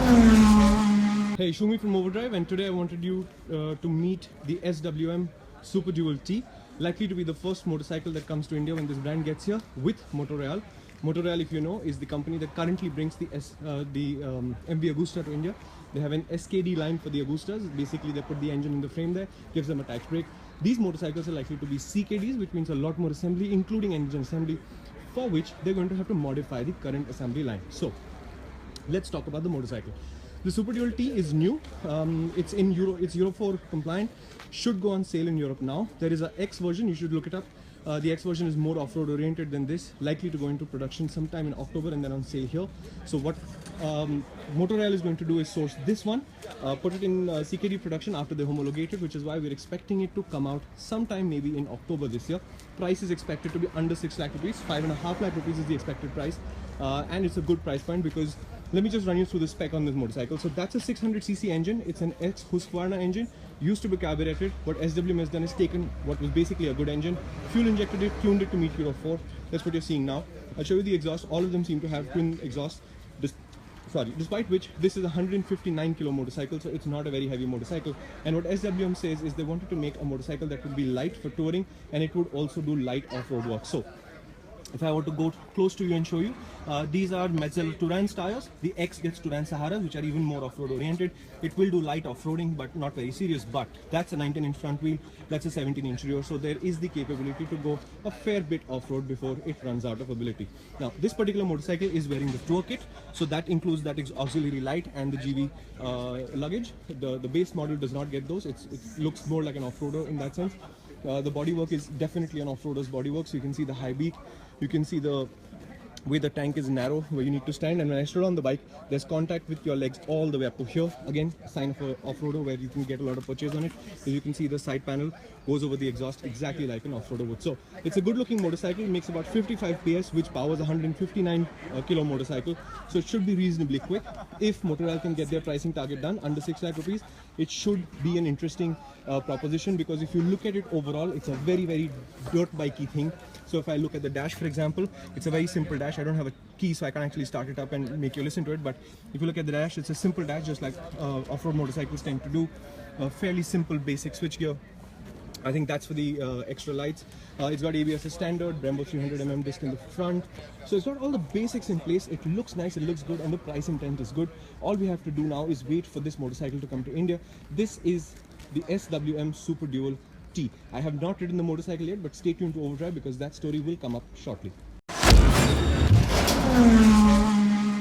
Hey, Shumi from OVERDRIVE, and today I wanted you to meet the SWM Superdual T, likely to be the first motorcycle that comes to India when this brand gets here with Motoreal. Motoreal, if you know, is the company that currently brings the MV Agusta to India. They have an SKD line for the Agustas. Basically, they put the engine in the frame there, gives them a tax brake. These motorcycles are likely to be CKDs, which means a lot more assembly, including engine assembly, for which they're going to have to modify the current assembly line. So, let's talk about the motorcycle. The Superdual T is new. It's in it's Euro 4 compliant. Should go on sale in Europe now. There is a X version. You should look it up. The X version is more off-road oriented than this. Likely to go into production sometime in October and then on sale here. So what Motoreal is going to do is source this one, put it in CKD production after they homologate it, which is why we're expecting it to come out sometime maybe in October this year. Price is expected to be under 6 lakh rupees. 5.5 lakh rupees is the expected price, and it's a good price point because. Let me just run you through the spec on this motorcycle. So that's a 600cc engine. It's an ex-Husqvarna engine. Used to be carbureted. What SWM has done is taken what was basically a good engine, fuel injected it, tuned it to meet Euro 4. That's what you're seeing now. I'll show you the exhaust. All of them seem to have twin exhaust. Despite which this is a 159 kilo motorcycle, so it's not a very heavy motorcycle. And what SWM says is they wanted to make a motorcycle that would be light for touring, and it would also do light off-road work. So if I were to go close to you and show you, these are Metzeler Tourance tires. The X gets Tourance Sahara, which are even more off-road oriented. It will do light off-roading, but not very serious. But that's a 19-inch front wheel, that's a 17-inch rear, so there is the capability to go a fair bit off-road before it runs out of ability. Now, this particular motorcycle is wearing the tour kit, so that includes that auxiliary light and the GV luggage. The base model does not get those. It looks more like an off-roader in that sense. The bodywork is definitely an off-roader's bodywork, so you can see the high beak. You can see the way the tank is narrow where you need to stand, and when I stood on the bike, there's contact with your legs all the way up to here. Again, a sign of an off-roader where you can get a lot of purchase on it. As you can see, the side panel goes over the exhaust exactly like an off-roader would. So it's a good looking motorcycle. It makes about 55 PS, which powers a 159 kilo motorcycle. So it should be reasonably quick. If Motoreal can get their pricing target done under 6 lakh rupees, it should be an interesting proposition, because if you look at it overall, it's a very, very dirt bikey thing. So if I look at the dash, for example, it's a very simple dash. I don't have a key, so I can't actually start it up and make you listen to it. But if you look at the dash, it's a simple dash, just like off-road motorcycles tend to do. Fairly simple, basic switchgear. I think that's for the extra lights. It's got ABS as standard, Brembo 300mm disc in the front. So it's got all the basics in place. It looks nice, it looks good, and the price intent is good. All we have to do now is wait for this motorcycle to come to India. This is the SWM Superdual T. I have not ridden the motorcycle yet, but stay tuned to OVERDRIVE because that story will come up shortly.